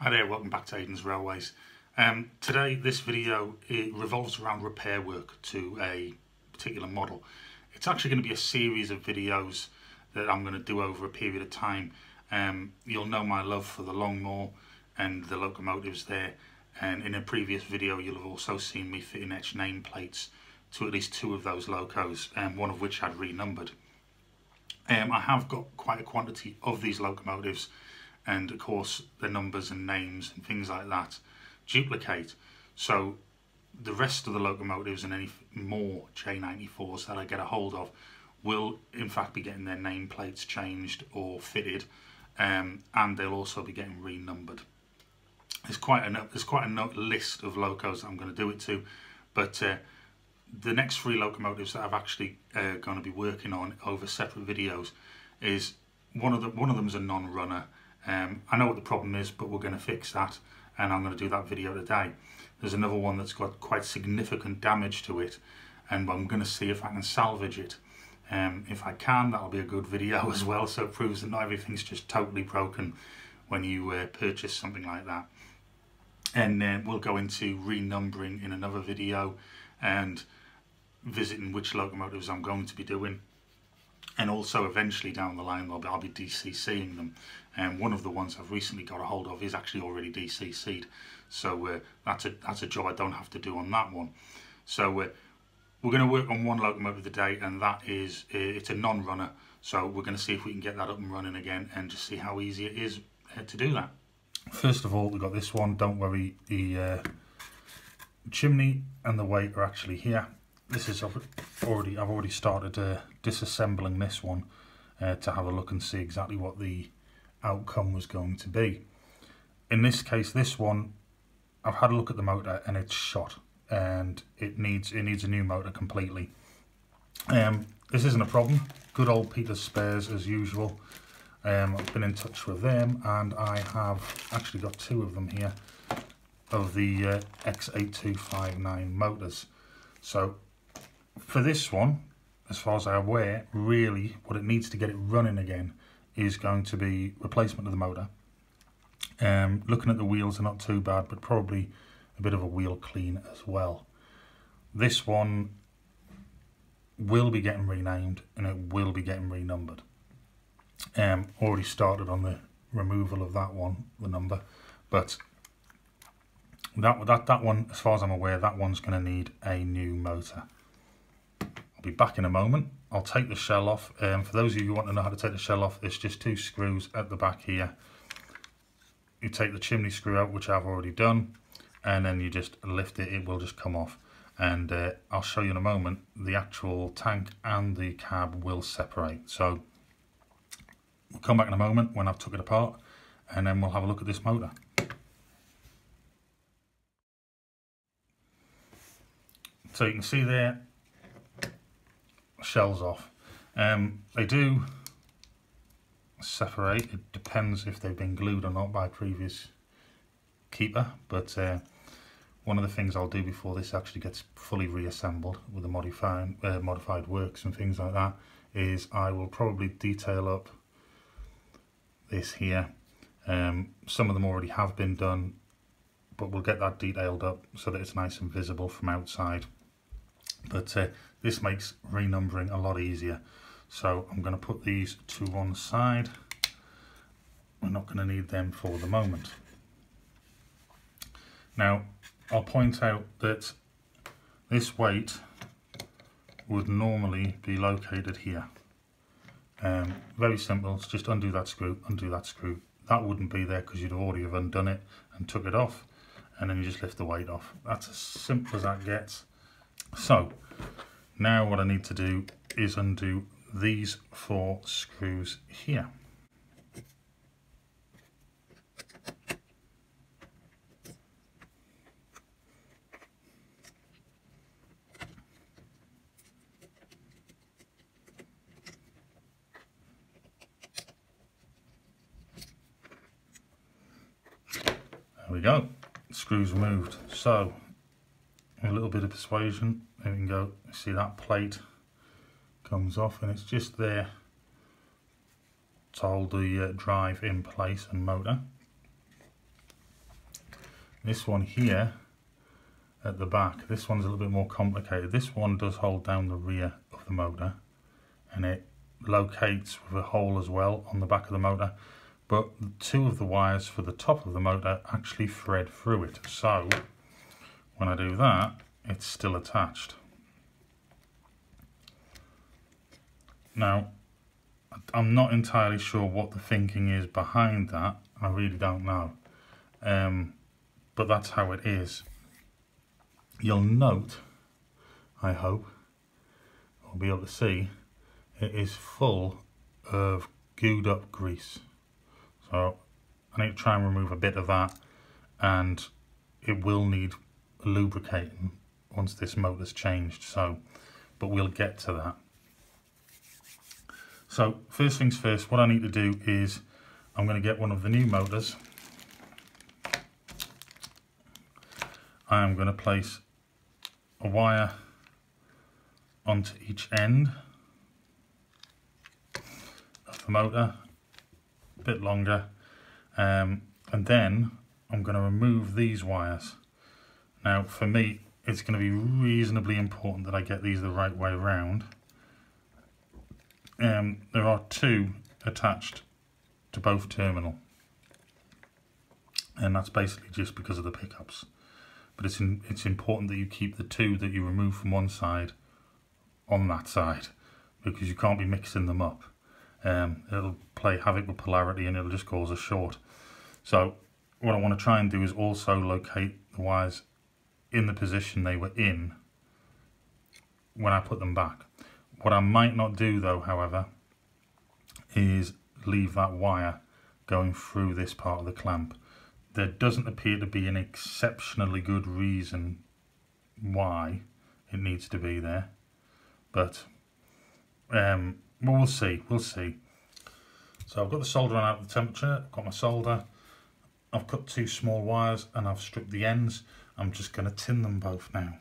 Hi there, welcome back to Aidans Railways. Today this video revolves around repair work to a particular model. It's actually going to be a series of videos that I'm going to do over a period of time. You'll know my love for the Longmoor and the locomotives there, and in a previous video you'll have also seen me fitting etched nameplates to at least two of those locos, one of which I'd renumbered. I have got quite a quantity of these locomotives, and of course the numbers and names and things like that duplicate, so the rest of the locomotives and any more J94s that I get a hold of will in fact be getting their nameplates changed or fitted, and they'll also be getting renumbered. There's quite a list of locos that I'm going to do it to, but the next three locomotives that I've actually going to be working on over separate videos is one of them is a non-runner. I know what the problem is, but we're going to fix that, and I'm going to do that video today. There's another one that's got quite significant damage to it, and I'm going to see if I can salvage it. If I can, that'll be a good video as well, so it proves that not everything's just totally broken when you purchase something like that. And then we'll go into renumbering in another video and visiting which locomotives I'm going to be doing. And also eventually down the line I'll be DCCing them, and one of the ones I've recently got a hold of is actually already DCC'd, so that's a job I don't have to do on that one. So we're going to work on one locomotive today, and that is it's a non-runner, so we're going to see if we can get that up and running again and just see how easy it is to do that. First of all, we've got this one. Don't worry, the chimney and the weight are actually here. This is I've already started disassembling this one to have a look and see exactly what the outcome was going to be. In this case, this one, I've had a look at the motor and it's shot, and it needs a new motor completely. This isn't a problem. Good old Peter's Spares as usual. I've been in touch with them, and I have actually got two of them here of the X8259 motors. So for this one, as far as I'm aware, really what it needs to get it running again is going to be replacement of the motor. Looking at the wheels, they're not too bad, but probably a bit of a wheel clean as well. This one will be getting renamed, and it will be getting renumbered. Already started on the removal of that one, the number, but that one, as far as I'm aware, that one's going to need a new motor. I'll be back in a moment. I'll take the shell off. For those of you who want to know how to take the shell off, there's just two screws at the back here. You take the chimney screw out, which I've already done, and then you just lift it. It will just come off, and I'll show you in a moment. The actual tank and the cab will separate, so we'll come back in a moment when I've took it apart, and then we'll have a look at this motor. So you can see there, shell's off. They do separate. It depends if they've been glued or not by a previous keeper, but one of the things I'll do before this actually gets fully reassembled with the modified works and things like that is I will probably detail up this here. Some of them already have been done, but we'll get that detailed up so that it's nice and visible from outside. But this makes renumbering a lot easier. So I'm going to put these to one side. We're not going to need them for the moment. Now I'll point out that this weight would normally be located here. Very simple. It's just undo that screw, undo that screw. That wouldn't be there because you'd already have undone it and took it off, and then you just lift the weight off. That's as simple as that gets. So now what I need to do is undo these four screws here. There we go, screws removed. So a little bit of persuasion, there we can go. See that plate comes off, and it's just there to hold the drive in place and motor. This one here at the back, this one's a little bit more complicated. This one does hold down the rear of the motor, and it locates with a hole as well on the back of the motor, but two of the wires for the top of the motor actually thread through it, so when I do that it's still attached. Now I'm not entirely sure what the thinking is behind that, I really don't know, but that's how it is. You'll note, I hope, I'll be able to see, it is full of gooed up grease. So I need to try and remove a bit of that, and it will need lubricating once this motor's changed, so, but we'll get to that. So first things first, what I need to do is I'm going to get one of the new motors. I am going to place a wire onto each end of the motor, a bit longer, and then I'm going to remove these wires. Now for me it's going to be reasonably important that I get these the right way around. There are two attached to both terminal, and that's basically just because of the pickups. But it's important that you keep the two that you remove from one side on that side, because you can't be mixing them up. It'll play havoc with polarity and it'll just cause a short. So what I want to try and do is also locate the wires in the position they were in when I put them back. What I might not do though, however, is leave that wire going through this part of the clamp. There doesn't appear to be an exceptionally good reason why it needs to be there, but we'll see. So I've got the soldering out of the temperature, I've got my solder, I've cut two small wires and I've stripped the ends. I'm just going to tin them both now.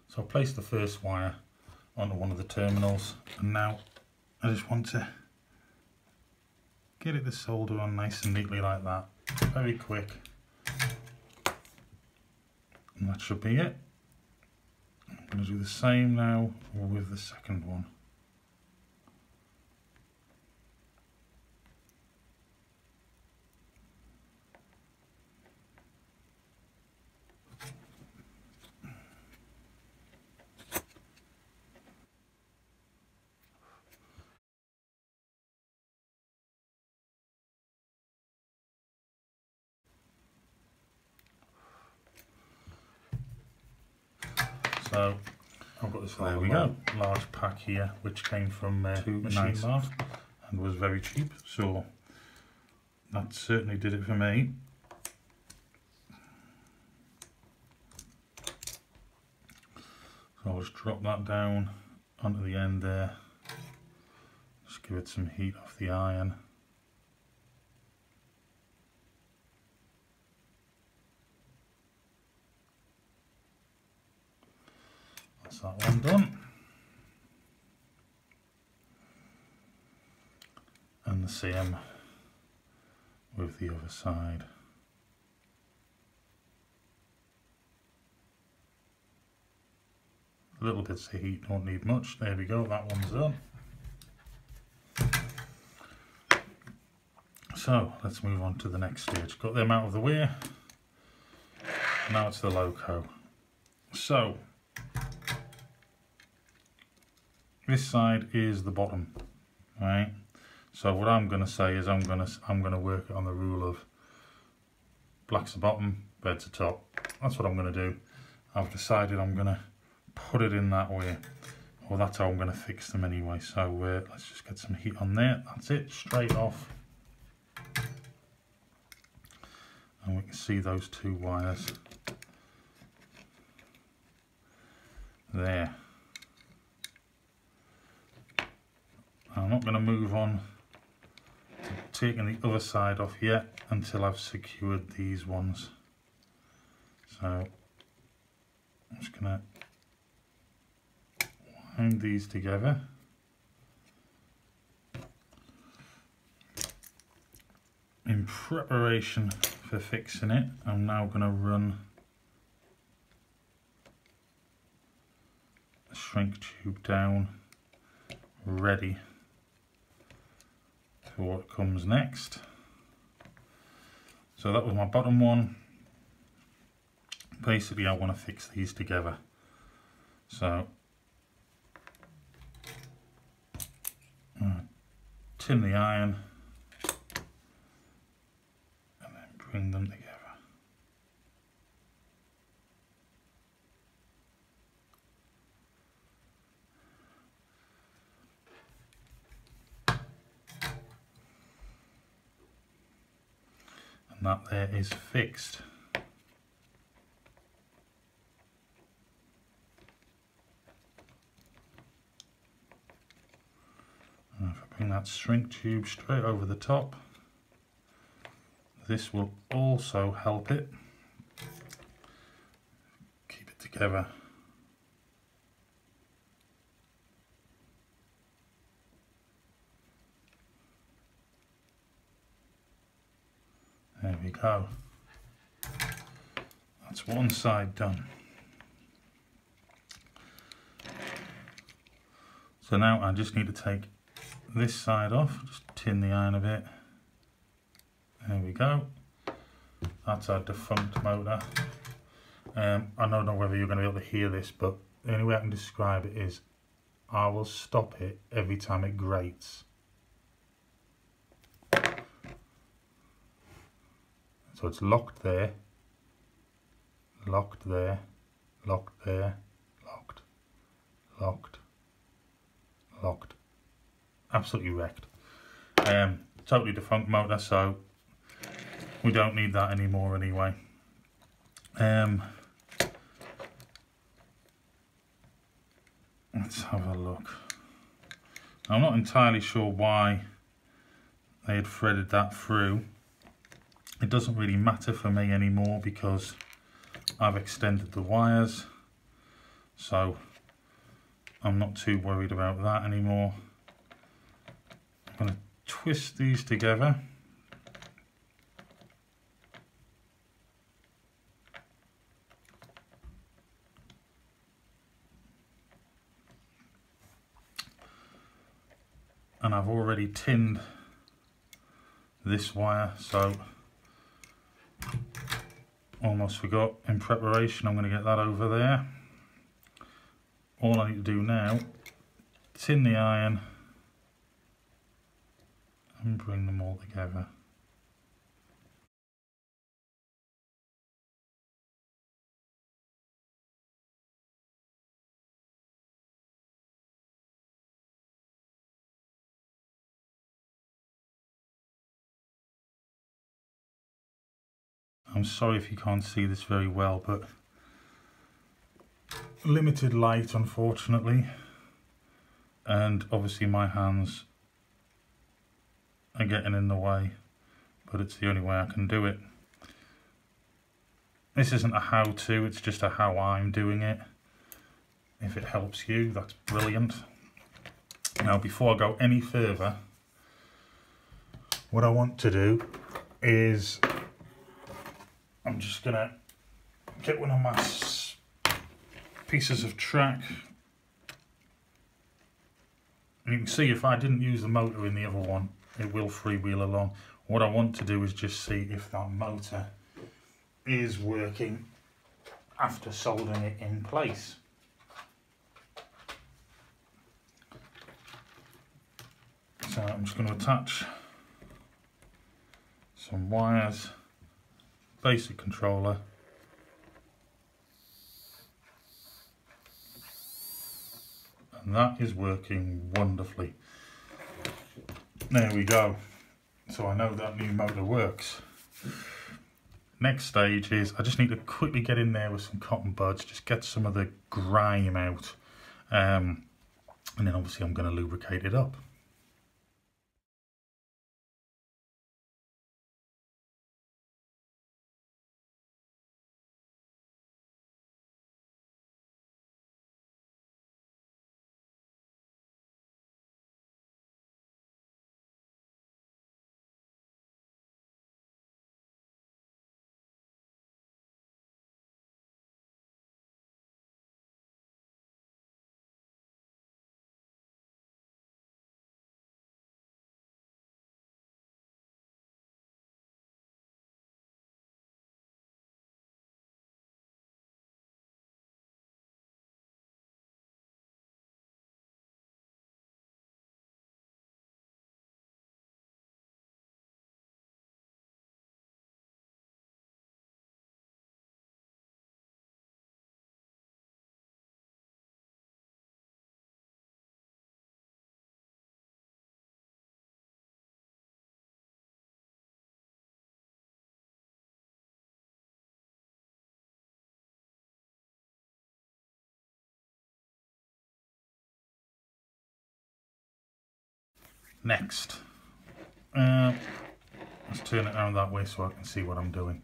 So I've placed the first wire onto one of the terminals, and now I just want to get it to solder on nice and neatly like that, very quick, and that should be it. I'm going to do the same now with the second one. So I've got this, there we go, large pack here, which came from Machine Mart and was very cheap, so that certainly did it for me. So I'll just drop that down onto the end there, just give it some heat off the iron. That's that one done. And the same with the other side. Little bits of heat, don't need much. There we go, that one's done. So let's move on to the next stage. Got them out of the way. Now it's the loco. So this side is the bottom, right? So what I'm going to say is I'm going to work it on the rule of black's the bottom, red's the top. That's what I'm going to do. I've decided I'm going to put it in that way. Well, that's how I'm going to fix them anyway. So let's just get some heat on there. That's it, straight off. And we can see those two wires there. I'm not going to move on to taking the other side off yet until I've secured these ones. So I'm just going to wind these together in preparation for fixing it, I'm now going to run the shrink tube down, ready for what comes next. So that was my bottom one. Basically I want to fix these together. So tin the iron and then bring them together. And that there is fixed. And if I bring that shrink tube straight over the top, this will also help it keep it together. There we go. That's one side done. So now I just need to take this side off, just tin the iron a bit. There we go. That's our defunct motor. I don't know whether you're going to be able to hear this, but the only way I can describe it is I will stop it every time it grates. So it's locked there, locked there, locked there, locked, locked, locked. Absolutely wrecked. Totally defunct motor, so we don't need that anymore anyway. Let's have a look. I'm not entirely sure why they had threaded that through. It doesn't really matter for me anymore because I've extended the wires, so I'm not too worried about that anymore. I'm going to twist these together. And I've already tinned this wire, so almost forgot, in preparation I'm going to get that over there. All I need to do now, tin the iron and bring them all together. I'm sorry if you can't see this very well, but limited light unfortunately, and obviously my hands are getting in the way, but it's the only way I can do it. This isn't a how-to, it's just a how I'm doing it. If it helps you, that's brilliant. Now before I go any further, what I want to do is I'm just going to get one of my pieces of track, and you can see if I didn't use the motor in the other one, it will freewheel along. What I want to do is just see if that motor is working after soldering it in place. So I'm just going to attach some wires, basic controller, and that is working wonderfully. There we go. So I know that new motor works. Next stage is I just need to quickly get in there with some cotton buds, just get some of the grime out, and then obviously I'm going to lubricate it up. Next, let's turn it around that way so I can see what I'm doing.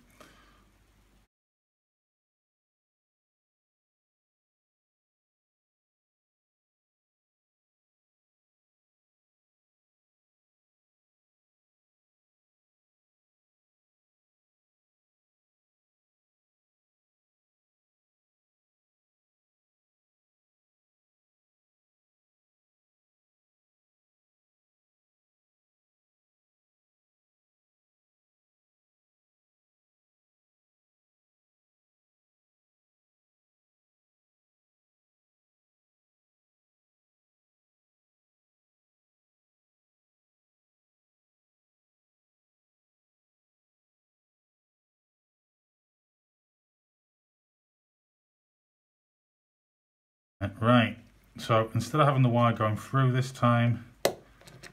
Right, so instead of having the wire going through this time,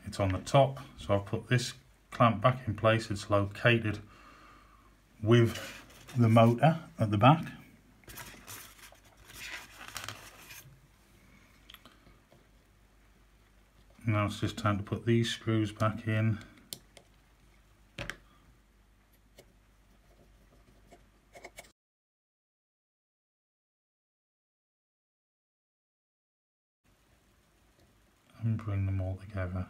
it's on the top. So I've put this clamp back in place. It's located with the motor at the back. Now it's just time to put these screws back in. And bring them all together.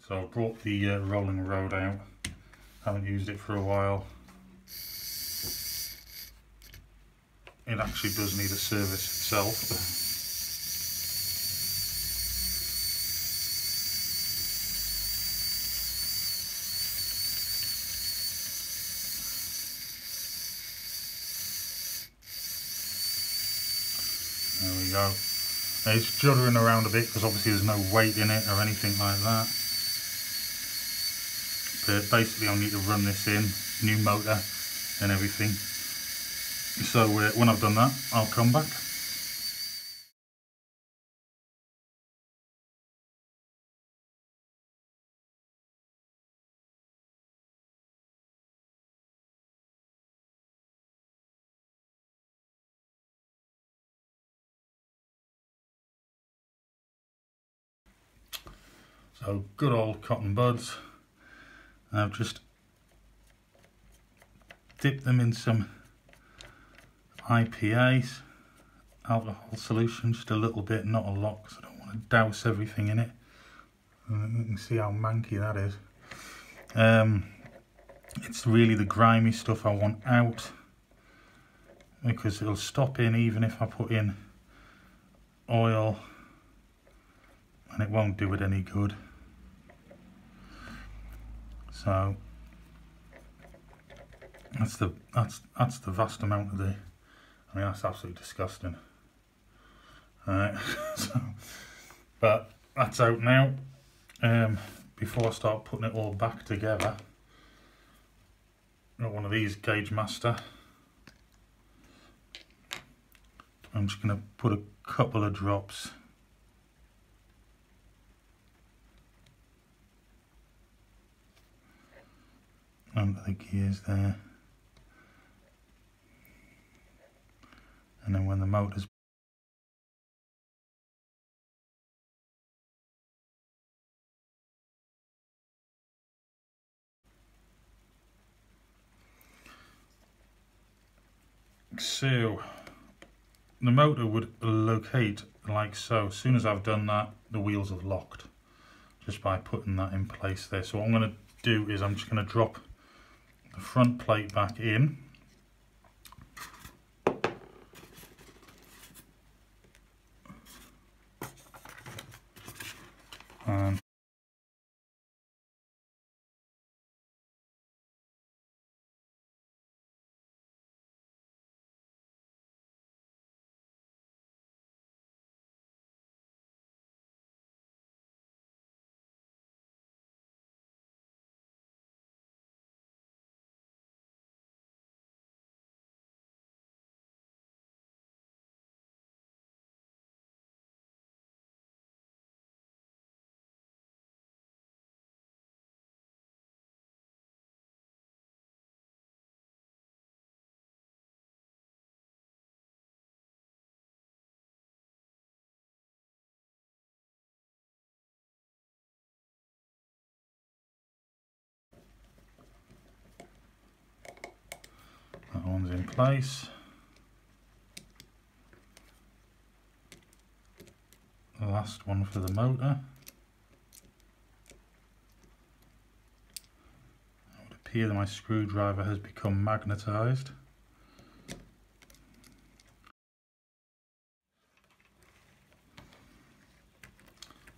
So I've brought the rolling rod out. Haven't used it for a while. It actually does need a service itself. There we go. It's juddering around a bit because obviously there's no weight in it or anything like that. But basically I'll need to run this in, new motor and everything. So when I've done that, I'll come back. So good old cotton buds. I've just dipped them in some IPAs, alcohol solution, just a little bit, not a lot, because I don't want to douse everything in it. And you can see how manky that is. It's really the grimy stuff I want out, because it'll stop in even if I put in oil, and it won't do it any good. So that's the vast amount of the. I mean, that's absolutely disgusting. Alright, so, but that's out now. Before I start putting it all back together, I've got one of these Gauge Master. I'm just going to put a couple of drops under the gears there, and then when the motor's so the motor would locate like so. As soon as I've done that, the wheels have locked. just by putting that in place there. So what I'm going to do is I'm just going to drop the front plate back in. And that one's in place. The last one for the motor. It would appear that my screwdriver has become magnetised.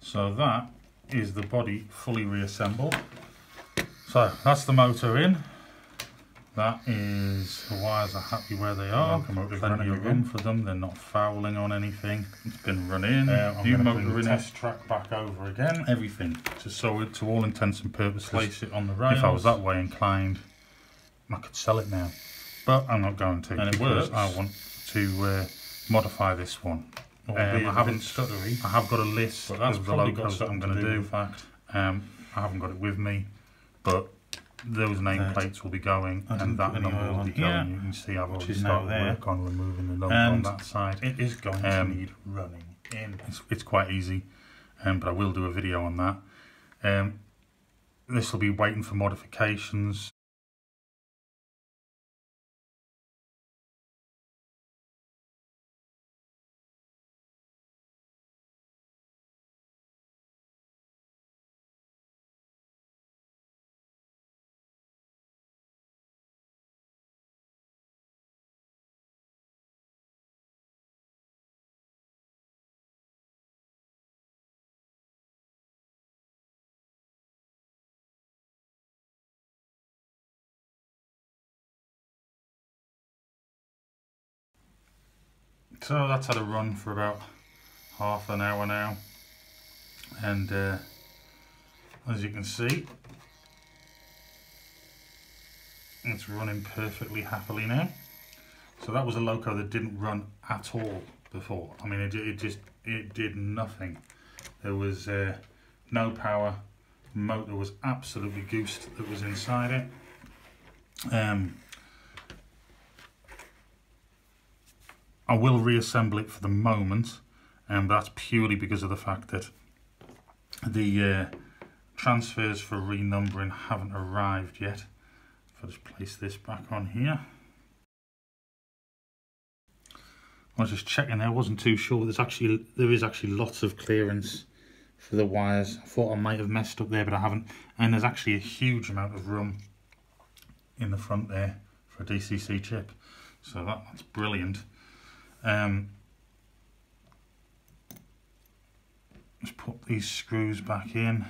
So that is the body fully reassembled. So that's the motor in. That is, the wires are happy where they are. Plenty of room for them. They're not fouling on anything. It's been run in. New motor in, test track back over again. Everything, just so to all intents and purposes. Place it on the rails. If I was that way inclined, I could sell it now, but I'm not going to. And it works. I want to modify this one. I haven't stuttery. I have got a list of the logos that I'm going to do. In fact, I haven't got it with me, but those nameplates will be going, and that number will be going. You can see I've already started work on removing the number on that side. It is going to need running in. It's quite easy, but I will do a video on that. This will be waiting for modifications. So that's had a run for about half an hour now, and as you can see, it's running perfectly happily now. So that was a loco that didn't run at all before. I mean, it did nothing. There was no power. The motor was absolutely goosed that was inside it. I will reassemble it for the moment, and that's purely because of the fact that the transfers for renumbering haven't arrived yet. If I just place this back on here. I was just checking there, I wasn't too sure. There is actually lots of clearance for the wires. I thought I might have messed up there, but I haven't. And there's actually a huge amount of room in the front there for a DCC chip. So that's brilliant. Just put these screws back in.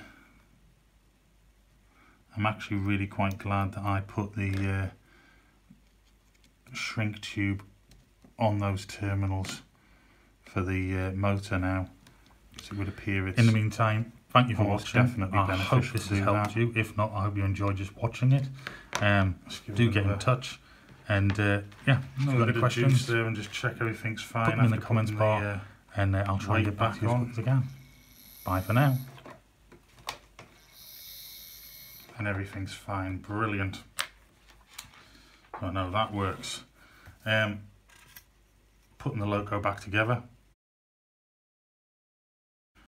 I'm actually really quite glad that I put the shrink tube on those terminals for the motor now, because it would appear it's... In the meantime, thank you for watching. Definitely I hope this has helped you. If not, I hope you enjoyed just watching it. Do get in touch. And yeah, if you've got any questions there, and just check everything's fine. Put them in the comments bar, and I'll try and get back to you as quick as I can. Bye for now. And everything's fine, brilliant. So no, that works. Putting the loco back together.